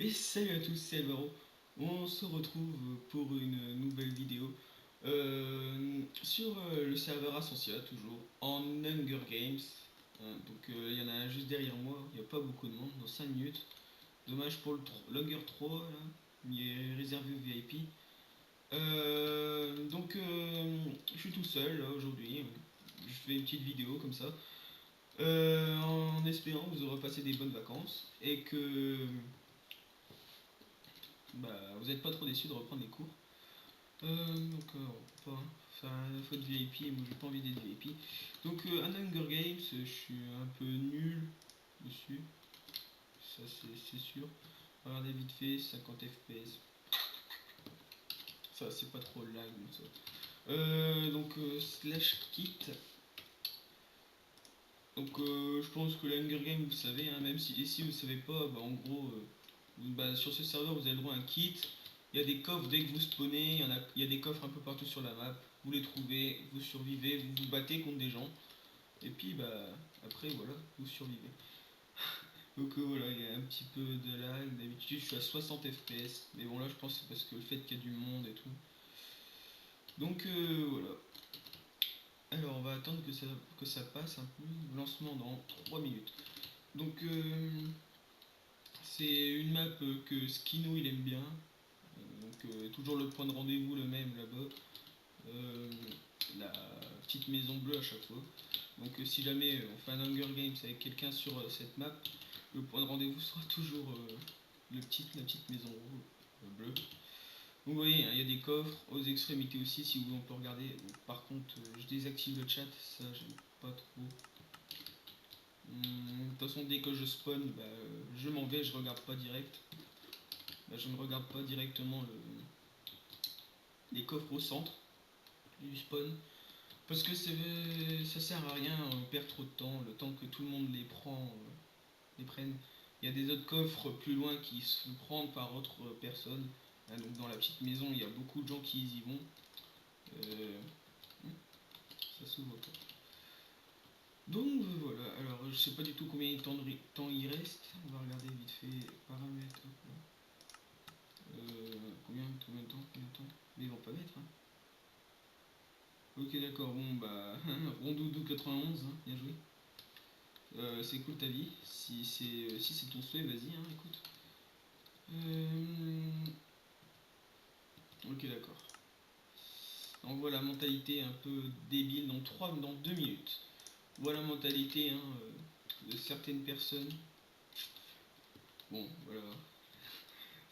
Et salut à tous, c'est Alvaro. On se retrouve pour une nouvelle vidéo sur le serveur Ascensia, toujours en Hunger Games. Il y en a juste derrière moi, il n'y a pas beaucoup de monde, dans 5 minutes. Dommage pour l'Hunger 3, là, il est réservé aux VIP. Je suis tout seul là aujourd'hui, je fais une petite vidéo comme ça, en espérant que vous aurez passé des bonnes vacances et que vous n'êtes pas trop déçus de reprendre les cours. On va pas faire la faute VIP et moi j'ai pas envie d'être VIP. Un Hunger Games, je suis un peu nul dessus, ça c'est sûr. Regardez vite fait, 50 FPS. Ça c'est pas trop lag ça. Slash kit. Je pense que l'Hunger Games vous savez, hein, même si vous savez pas, en gros, sur ce serveur vous avez le droit à un kit. Il y a des coffres dès que vous spawnez, il y a des coffres un peu partout sur la map. Vous les trouvez, vous survivez, vous vous battez contre des gens. Et puis après voilà, vous survivez. Voilà, il y a un petit peu de lag. D'habitude je suis à 60 FPS. Mais bon là je pense que c'est parce que le fait qu'il y a du monde et tout. Voilà. Alors on va attendre que ça passe un peu. Lancement dans 3 minutes. Donc c'est une map que Skino il aime bien. Toujours le point de rendez-vous le même là-bas. Euh, la petite maison bleue à chaque fois. Si jamais on fait un Hunger Games avec quelqu'un sur cette map, le point de rendez-vous sera toujours la petite maison bleue. Donc vous voyez, hein, il y a des coffres aux extrémités aussi, si vous voulez on peut regarder. Par contre, je désactive le chat, ça j'aime pas trop. De toute façon, dès que je spawn, je m'en vais, je regarde pas direct. Je ne regarde pas directement les coffres au centre du spawn. Parce que ça sert à rien, on perd trop de temps, le temps que tout le monde les prenne. Il y a des autres coffres plus loin qui se prennent par autres personnes. Donc dans la petite maison, il y a beaucoup de gens qui y vont. Euh, Ça s'ouvre pas. Voilà, alors je sais pas du tout combien de temps il reste. On va regarder vite fait paramètres. Combien de temps Mais ils vont pas mettre. Hein. Ok d'accord, Rondoudou 91, hein, bien joué. C'est cool ta vie. Si c'est ton souhait, vas-y, hein, écoute. Ok, d'accord. On voit la mentalité un peu débile dans 2 minutes. On voit la mentalité de certaines personnes. Bon, voilà.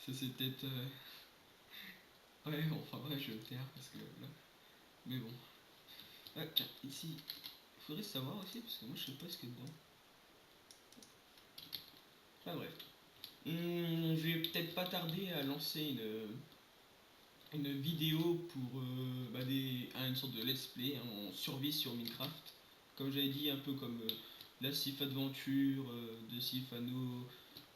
Ça c'est peut-être. Ouais, enfin bref, je vais le taire parce que là. Mais bon. Ah, tiens, ici. Il faudrait savoir aussi parce que moi je sais pas ce qu'il y a dedans. Enfin bref. Je vais peut-être pas tarder à lancer une vidéo pour une sorte de let's play en survie sur Minecraft. Comme j'avais dit, un peu comme la Sif Adventure de Sifano,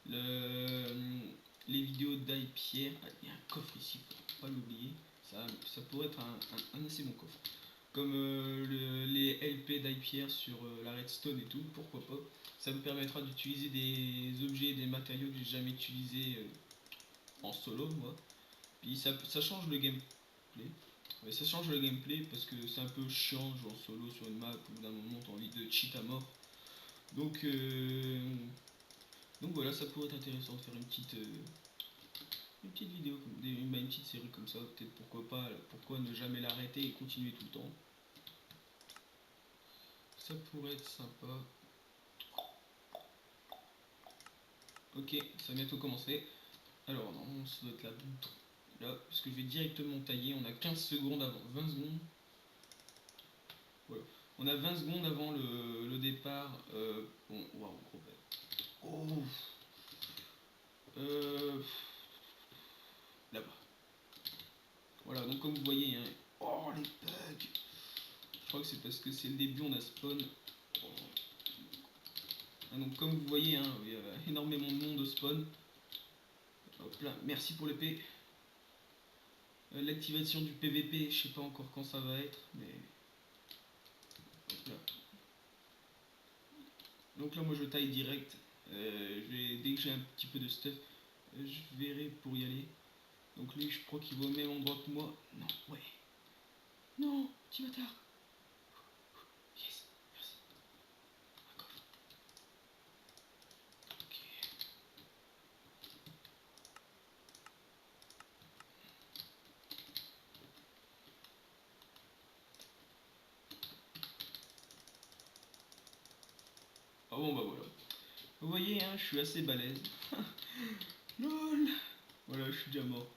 les vidéos d'Aipierre. Ah, il y a un coffre ici, faut pas l'oublier. Ça pourrait être un assez bon coffre. Comme les LP d'Aipierre sur la Redstone et tout, pourquoi pas. Ça me permettra d'utiliser des objets, des matériaux que j'ai jamais utilisés en solo, moi. Puis ça change le gameplay. Ouais, ça change le gameplay parce que c'est un peu chiant de jouer en solo sur une map où d'un moment t'as envie de cheat à mort. Donc, euh, donc voilà, ça pourrait être intéressant de faire une petite vidéo, une petite série comme ça. Peut-être pourquoi ne jamais l'arrêter et continuer tout le temps. Ça pourrait être sympa. Ok, ça va bientôt commencer. Alors normalement ça doit être là, parce que je vais directement tailler. On a 15 secondes avant, 20 secondes. Voilà. On a 20 secondes avant le départ. Waouh, gros bug. Oh, euh, là-bas. Voilà, donc comme vous voyez, hein, oh les bugs. Je crois que c'est parce que c'est le début, on a spawn. Oh. Donc comme vous voyez, hein, il y a énormément de monde au spawn. Hop là, merci pour l'épée. L'activation du PVP, je sais pas encore quand ça va être, mais hop là. Donc là, moi je taille direct. Dès que j'ai un petit peu de stuff. je verrai pour y aller. Donc lui, je crois qu'il va au même endroit que moi. Non, ouais. Non, petit bâtard. Yes, merci. Un coffre. Ok. Ah bon, bah voilà. Vous voyez, hein, je suis assez balèze. LOL. Voilà, je suis déjà mort.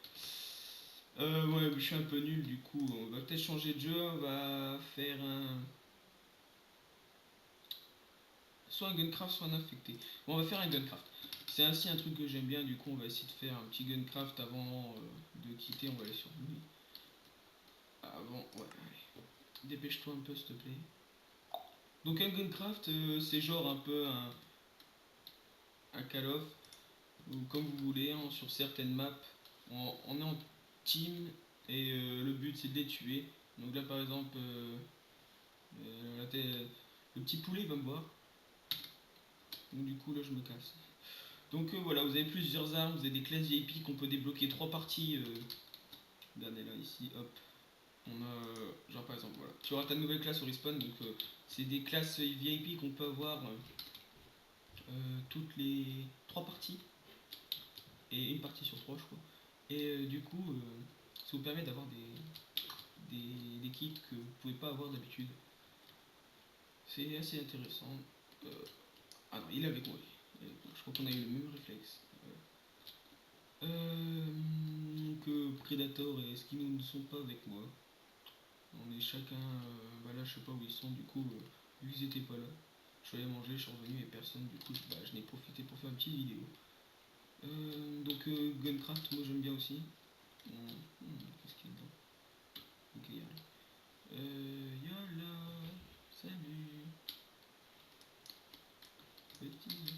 Ouais, je suis un peu nul du coup. On va peut-être changer de jeu. On va faire un. Soit un Guncraft, soit un infecté. Bon, on va faire un Guncraft. C'est ainsi un truc que j'aime bien. Du coup, on va essayer de faire un petit Guncraft avant de quitter. On va aller sur lui. Avant, ouais, allez. Dépêche-toi un peu, s'il te plaît. Donc, un Guncraft, c'est genre un peu un Call of. Ou comme vous voulez, hein, sur certaines maps. On est en team. Et le but, c'est de les tuer. Donc là, par exemple. Le petit poulet va me voir. Donc du coup là je me casse. Donc voilà, vous avez plusieurs armes, vous avez des classes VIP qu'on peut débloquer 3 parties. Regardez là ici, hop. On a genre par exemple voilà. Tu auras ta nouvelle classe au respawn, donc c'est des classes VIP qu'on peut avoir toutes les 3 parties. Et une partie sur 3 je crois. Et du coup ça vous permet d'avoir des kits que vous pouvez pas avoir d'habitude. C'est assez intéressant. Euh, Ah non, il est avec moi. Je crois qu'on a eu le même réflexe. Que Predator et Skino ne sont pas avec moi. On est chacun. Bah là, je sais pas où ils sont. Du coup, vu qu'ils étaient pas là, je suis allé manger, je suis revenu et personne. Du coup, je n'ai profité pour faire une petite vidéo. Donc, Guncraft, moi j'aime bien aussi. Qu'est-ce qu'il y a dedans? Ok, y'a Yala. Salut. Petit.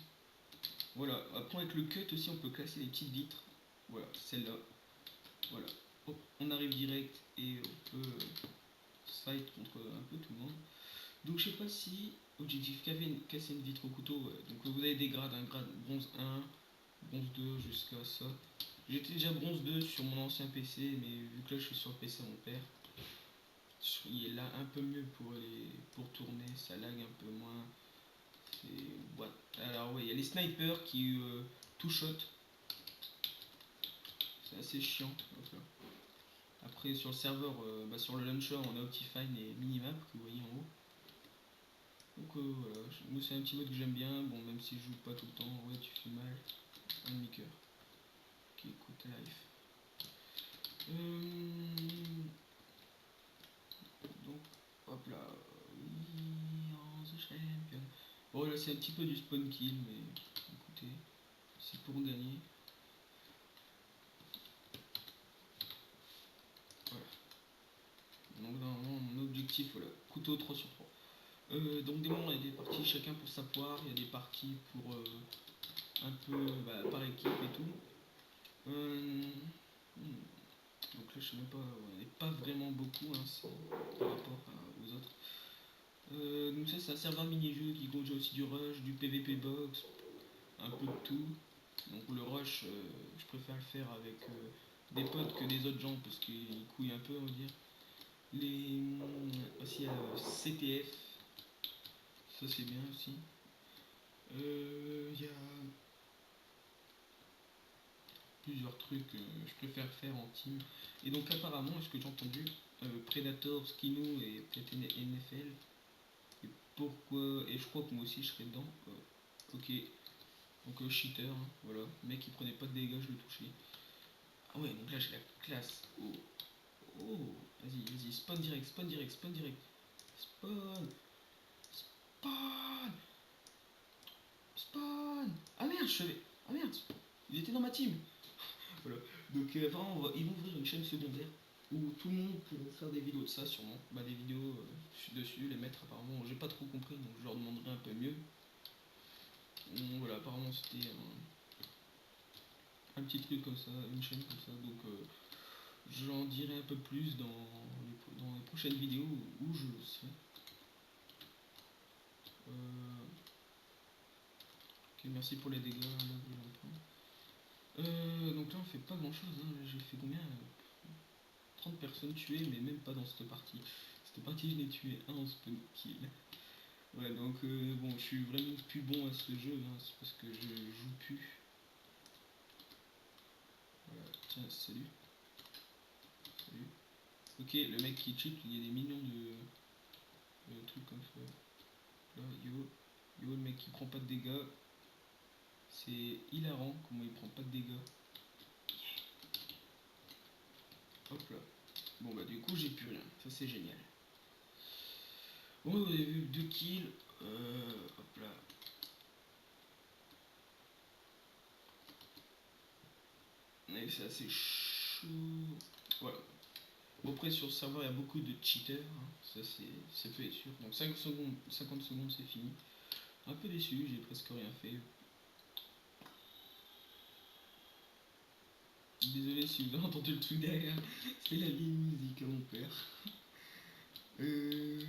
Voilà, après avec le cut aussi, on peut classer les petites vitres. Voilà, celle-là. Voilà. Hop, on arrive direct et on peut fight contre un peu tout le monde. Donc je sais pas si objectif casser une vitre au couteau. Ouais. Donc vous avez des grades, un grade bronze 1, bronze 2 jusqu'à ça. J'étais déjà bronze 2 sur mon ancien PC, mais vu que là je suis sur le PC à mon père, il est là un peu mieux pour tourner, ça lag un peu moins. What? Alors ouais, il y a les snipers qui two shot, c'est assez chiant. Okay. Après sur le serveur, sur le launcher, on a Optifine et Minimap que vous voyez en haut. Donc voilà, moi c'est un petit mode que j'aime bien, bon même si je joue pas tout le temps, ouais tu fais mal, un demi-cœur. Ok, écoute life. Donc hop là, oui, on the champion. Bon là c'est un petit peu du spawn kill, mais écoutez, c'est pour gagner. Voilà. Donc normalement mon objectif, voilà, couteau 3 sur 3. Donc des moments il y a des parties chacun pour sa poire, il y a des parties pour un peu par équipe et tout. Donc là, je sais même pas, on n'est pas vraiment beaucoup par rapport aux autres. Donc ça, c'est un serveur mini-jeu qui contient aussi du rush, du PVP box, un peu de tout. Donc le rush, je préfère le faire avec des potes que des autres gens parce qu'ils couillent un peu, on va dire. Aussi CTF, ça c'est bien aussi. Il y a plusieurs trucs que je préfère faire en team. Et donc apparemment, ce que j'ai entendu, Predator, Skino et peut-être NFL. Et pourquoi? Et je crois que moi aussi je serais dedans. Ok. Donc cheater, hein, voilà. Le mec il prenait pas de dégâts, je le touchais. Ah ouais, donc là j'ai la classe. Oh. Oh. Vas-y, vas-y. Spawn direct, spawn direct, spawn direct. Spawn. Spawn. Spawn. Ah merde, je savais. Ah merde. Il était dans ma team. Voilà. Donc vraiment, ils vont ouvrir une chaîne secondaire où tout le monde pourra faire des vidéos de ça sûrement. Bah des vidéos dessus, les mettre apparemment. J'ai pas trop compris, donc je leur demanderai un peu mieux. Voilà, apparemment c'était un petit truc comme ça, une chaîne comme ça. Donc j'en dirai un peu plus dans les prochaines vidéos où je le serai. Ok, merci pour les dégâts. Là, donc là on fait pas grand chose, hein. J'ai fait combien 30 personnes tuées, mais même pas dans cette partie. Cette partie, je n'ai tué un en spawn kill. Ouais, donc bon, je suis vraiment plus bon à ce jeu, hein, c'est parce que je joue plus. Voilà, tiens, salut. Salut. Ok, le mec qui cheat, il y a des millions de trucs comme ça. Là, yo, le mec qui prend pas de dégâts. C'est hilarant comment il prend pas de dégâts. Hop là. Bon bah du coup j'ai plus rien, ça c'est génial. Bon, vous avez vu 2 kills. Hop là. Et c'est assez chaud. Voilà. Bon, après sur le serveur il y a beaucoup de cheaters, hein. Ça peut être sûr. Donc 5 secondes, 50 secondes c'est fini. Un peu déçu, j'ai presque rien fait. Désolé si vous avez entendu le truc derrière, c'est la vieille musique à mon père. Ouais.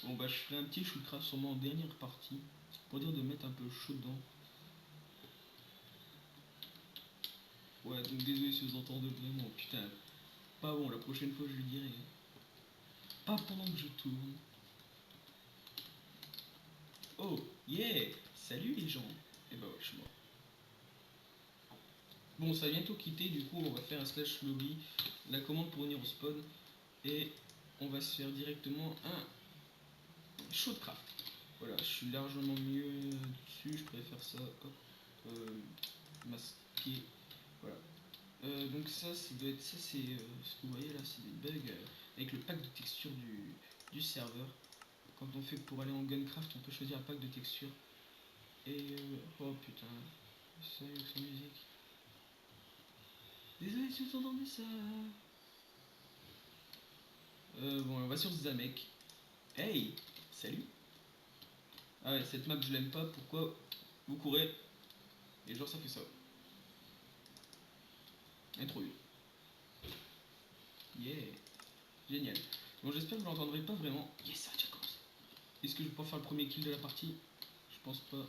Bon bah je ferai un petit shootcraft sûrement en dernière partie, pour dire de mettre un peu chaud dedans. Ouais, donc désolé si vous entendez vraiment, putain, pas bon, la prochaine fois je lui dirai. Pas pendant que je tourne. Oh, yeah. Salut les gens. Et bah ouais, je suis mort. Bon, ça va bientôt quitter, du coup on va faire un slash lobby, la commande pour venir au spawn, et on va se faire directement un shootcraft. Voilà, je suis largement mieux dessus, je préfère ça, hop, masqué, voilà. Donc ça doit être, ça c'est ce que vous voyez là, c'est des bugs avec le pack de textures du serveur. Quand on fait pour aller en Guncraft, on peut choisir un pack de textures. Et oh putain, ça avec sa musique. Désolé si vous entendez ça. Bon, on va sur Zamek. Hey, salut. Ah ouais, cette map je l'aime pas. Pourquoi vous courez et genre ça fait ça. Intro 1. Yeah, génial. Bon, j'espère que vous l'entendrez pas vraiment. Yes, ça a déjà commencé. Est-ce que je vais pouvoir faire le premier kill de la partie? Je pense pas.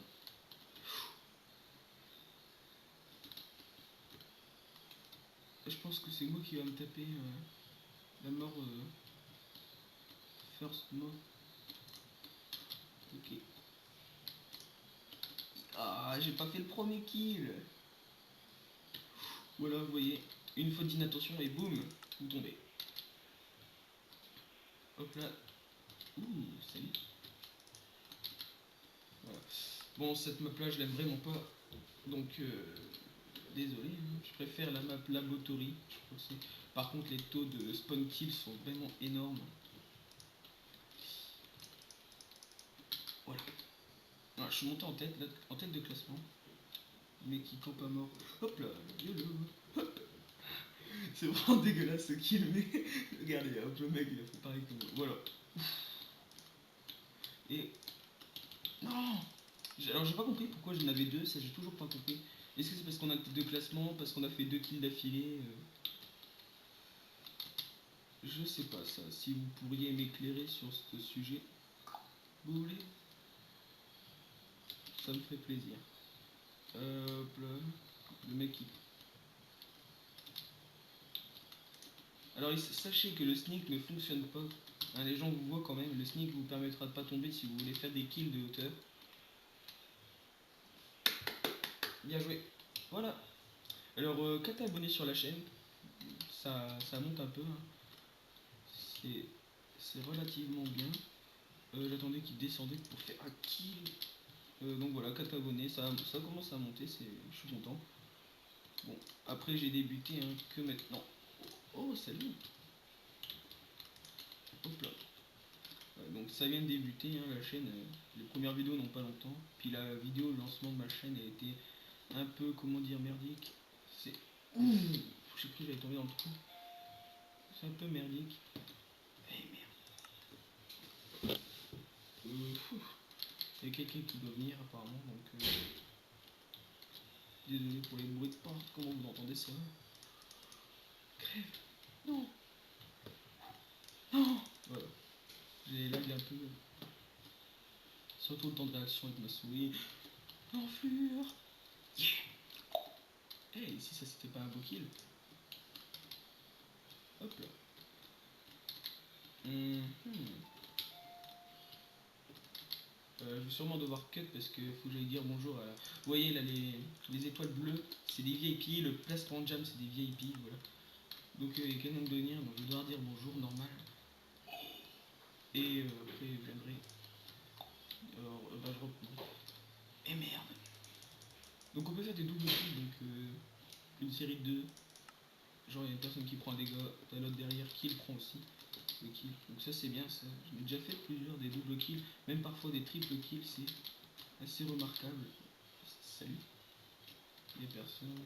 Je pense que c'est moi qui va me taper la mort first mort. Ok. Ah, j'ai pas fait le premier kill. Voilà, vous voyez, une faute d'inattention et boum, vous tombez. Hop là. Ouh, salut. Voilà. Bon, cette map là, je l'aime vraiment pas. Donc, désolé, hein, je préfère la map Laboratory. Je crois que c'est. Par contre, les taux de spawn kill sont vraiment énormes. Voilà. Voilà, je suis monté en tête, là, en tête de classement. Mais qui campe à mort. Hop là, YOLO. Hop. C'est vraiment dégueulasse ce kill, mais regardez, hop, le mec il a fait pareil que moi. Voilà. Et. Non. Alors j'ai pas compris pourquoi j'en avais deux, ça j'ai toujours pas compris. Est-ce que c'est parce qu'on a deux classements, parce qu'on a fait deux kills d'affilée Je sais pas ça. Si vous pourriez m'éclairer sur ce sujet, vous voulez Ça me ferait plaisir. Hop là. Le mec qui. Alors sachez que le sneak ne fonctionne pas. Hein, les gens vous voient quand même. Le sneak vous permettra de pas tomber si vous voulez faire des kills de hauteur. Bien joué. Voilà. Alors, quand t'es abonné sur la chaîne, ça monte un peu. Hein. C'est relativement bien. J'attendais qu'il descendait pour faire un kill. Donc voilà, 4 abonnés, ça commence à monter, je suis content. Bon, après j'ai débuté hein, que maintenant. Oh, salut. Hop là. Ouais, donc ça vient de débuter, hein, la chaîne. Les premières vidéos n'ont pas longtemps. Puis la vidéo, le lancement de ma chaîne a été un peu, comment dire, merdique. C'est... Ouh, j'ai cru que j'allais tomber dans le trou. C'est un peu merdique. Eh merde. Il y a quelqu'un qui doit venir apparemment, donc désolé pour les bruits de porte, comment vous entendez ça? Crève. Non. Non. Voilà. J'ai lag un peu. Surtout le temps de réaction avec ma souris. L'enflure. Yeah. si ça c'était pas un beau kill. Hop là. Je vais sûrement devoir cut parce que faut que j'aille dire bonjour à la... Vous voyez là les étoiles bleues, c'est des VIP, le placement de jam c'est des VIP, voilà. Donc il y a quelqu'un de venir, donc je vais devoir dire bonjour, normal. Et après je viendrai. Alors bah, je reprends. Et merde. Donc on peut faire des doubles kills, donc une série de 2. Genre il y a une personne qui prend un dégât, t'as l'autre derrière qui le prend aussi. Le kill. Donc ça c'est bien, ça. J'en ai déjà fait plusieurs des doubles kills, même parfois des triples kills, c'est assez remarquable. Salut. Il y a personne.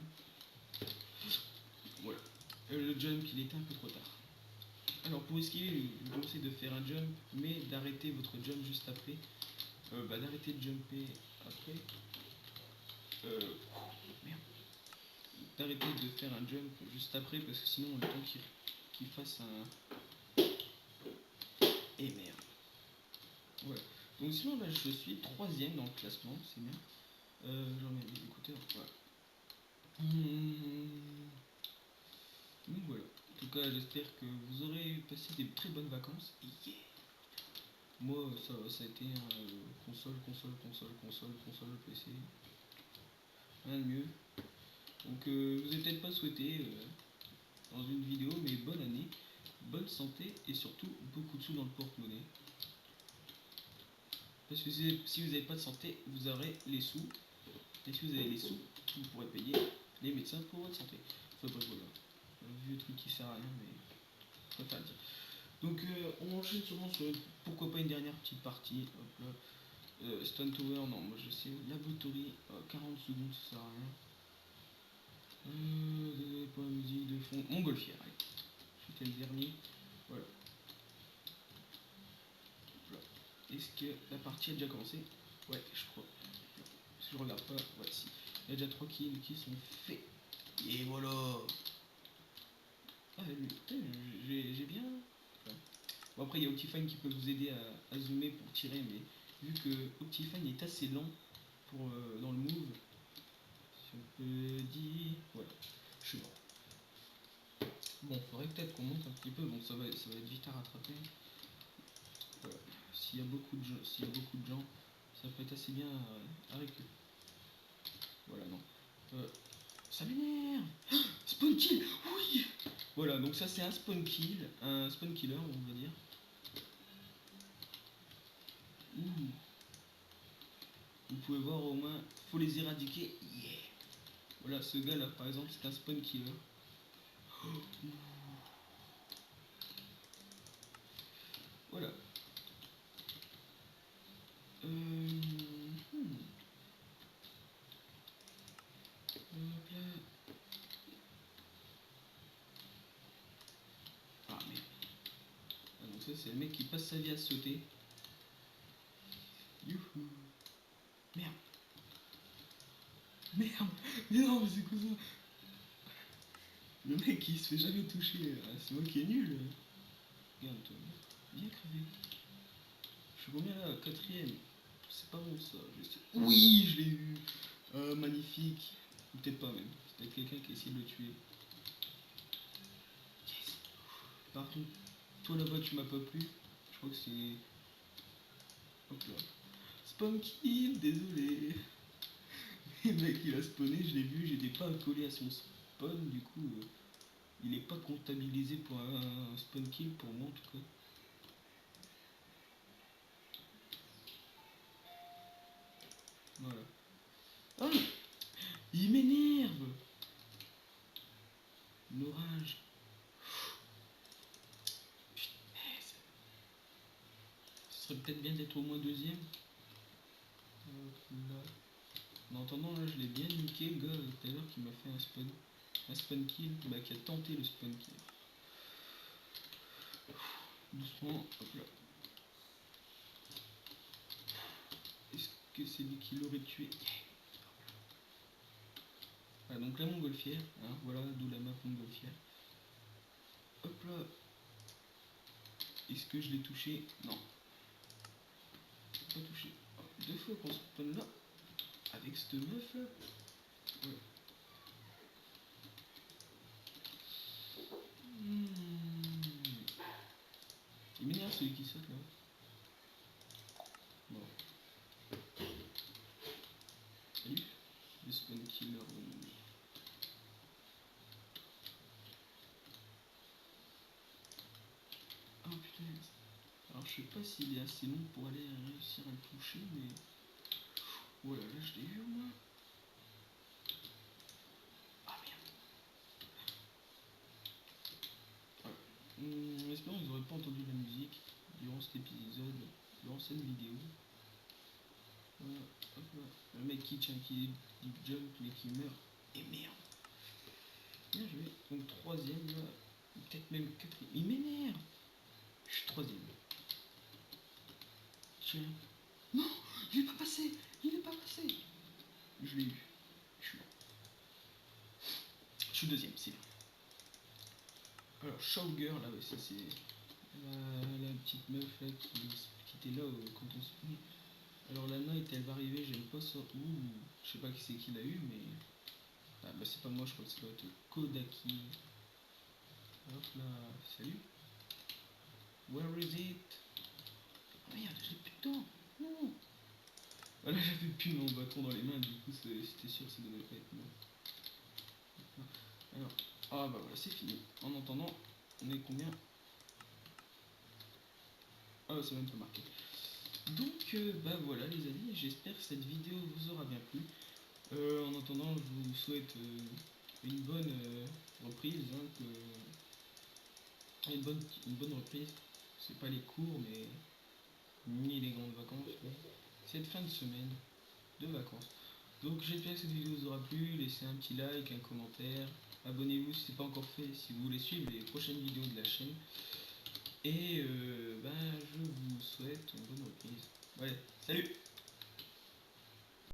Voilà. Le jump il était un peu trop tard. Alors pour esquiver, je vous conseille de faire un jump, mais d'arrêter votre jump juste après. D'arrêter de jumper après. Merde. D'arrêter de faire un jump juste après parce que sinon le temps qu'il fasse un... Et merde. Voilà. Donc sinon là je suis 3ème dans le classement, c'est bien. J'en mets les écouteurs. Voilà. Donc voilà. En tout cas j'espère que vous aurez passé des très bonnes vacances. Yeah. Moi ça a été console, PC. Rien de mieux. Donc je vous ai peut-être pas souhaité dans une vidéo, mais bonne année, bonne santé et surtout beaucoup de sous dans le porte-monnaie. Parce que si vous n'avez pas de santé, vous aurez les sous. Et si vous avez les sous, vous pourrez payer les médecins pour votre santé. Enfin bref voilà. Un vieux truc qui sert à rien, mais je préfère le dire. Donc on enchaîne sûrement sur pourquoi pas une dernière petite partie. Hop là. Stone Tower, non, moi je sais. Laboratory, 40 secondes, ça sert à rien. Pour la musique de fond. Montgolfière, allez. C'était le dernier. Voilà. Est-ce que la partie a déjà commencé? Ouais, je crois. Si je regarde pas, ouais, si. Il y a déjà 3 kills qui sont faits. Et voilà. Ah, j'ai bien. Enfin, bon, après, il y a Optifine qui peut vous aider à zoomer pour tirer, mais vu que Optifine est assez lent pour, dans le move, si on peut dire. Voilà, je suis mort. Bon, faudrait peut-être qu'on monte un petit peu, bon, ça va être vite à rattraper. Voilà. S'il y a beaucoup de gens, ça peut être assez bien à récupérer. Voilà, non. Ça m'énerve. Spawn kill. Oui. Voilà, donc ça c'est un spawn kill, un spawn killer on va dire. Ouh. Vous pouvez voir au moins, faut les éradiquer. Yeah. Voilà, ce gars là par exemple c'est un spawn killer. Voilà. Hop là. Ah merde. Ah, donc ça c'est le mec qui passe sa vie à sauter. Youhou. Merde. Merde. Mais non mais c'est quoi ça? Le mec il se fait jamais toucher. C'est moi qui est nul. Regarde toi. Bien crevé. Je suis combien là? 4ème. C'est pas bon ça. Oui, je l'ai eu. Magnifique. Peut-être pas même. C'est peut-être quelqu'un qui a essayé de le tuer. Yes. Par contre, toi là-bas tu m'as pas plu. Je crois que c'est... Hop là. Spawn kill, désolé. Le mec il a spawné, je l'ai vu, j'étais pas collé à son spawn, du coup il est pas comptabilisé pour un spawn kill pour moi en tout cas. Voilà. Oh, il m'énerve. L'orage. Ce serait peut-être bien d'être au moins 2ème. Là. En attendant, là, je l'ai bien niqué, le gars, tout à l'heure, qui m'a fait un spawn kill, bah, qui a tenté le spawn kill. Doucement, hop là. Est-ce que c'est lui qui l'aurait tué? Voilà, donc la montgolfière, hein, voilà, d'où la map montgolfière. Hop là. Est-ce que je l'ai touché? Non. Pas touché. Oh, 2 fois qu'on se spawn là. Avec cette meuf là. Ouais. celui qui saute là. Bon. Salut. Le spawn killer. Oh putain. Alors je sais pas s'il est assez long pour aller réussir à le toucher, mais... Oh là là, je l'ai vu au moins. Ah merde. Voilà. J'espère que vous n'aurez pas entendu la musique durant cet épisode, durant cette vidéo. Voilà, hop là. Le mec qui tient, qui jump mais qui meurt. Et merde. Bien joué. Donc troisième là. Peut-être même quatrième. Il m'énerve. Je suis troisième. Tiens. Non, il est pas passé. Il est pas passé. Je l'ai eu. Je suis là. Je suis deuxième, c'est bien. Alors Shawger là, ouais, ça c'est la petite meuf là qui était là quand on se prenait. Alors la night elle va arriver, j'aime pas ça. Ouh, je sais pas qui c'est qui l'a eu, mais... Ah bah c'est pas moi, je crois que ça doit être Kodaki. Hop là, salut. Where is it? Oh merde, j'ai plus de temps. Non. Voilà, j'avais plus mon bâton dans les mains, du coup c'était sûr que ça devait pas être moi. Alors, ah bah voilà, c'est fini. En entendant, on est combien? Ah c'est même pas marqué. Donc bah voilà les amis, j'espère que cette vidéo vous aura bien plu. En attendant, je vous souhaite une bonne reprise, hein, une bonne reprise. C'est pas les cours, mais ni les grandes vacances, mais cette fin de semaine de vacances. Donc j'espère que cette vidéo vous aura plu. Laissez un petit like, un commentaire. Abonnez-vous si ce n'est pas encore fait, si vous voulez suivre les prochaines vidéos de la chaîne. Et ben, je vous souhaite une bonne reprise. Ouais, salut!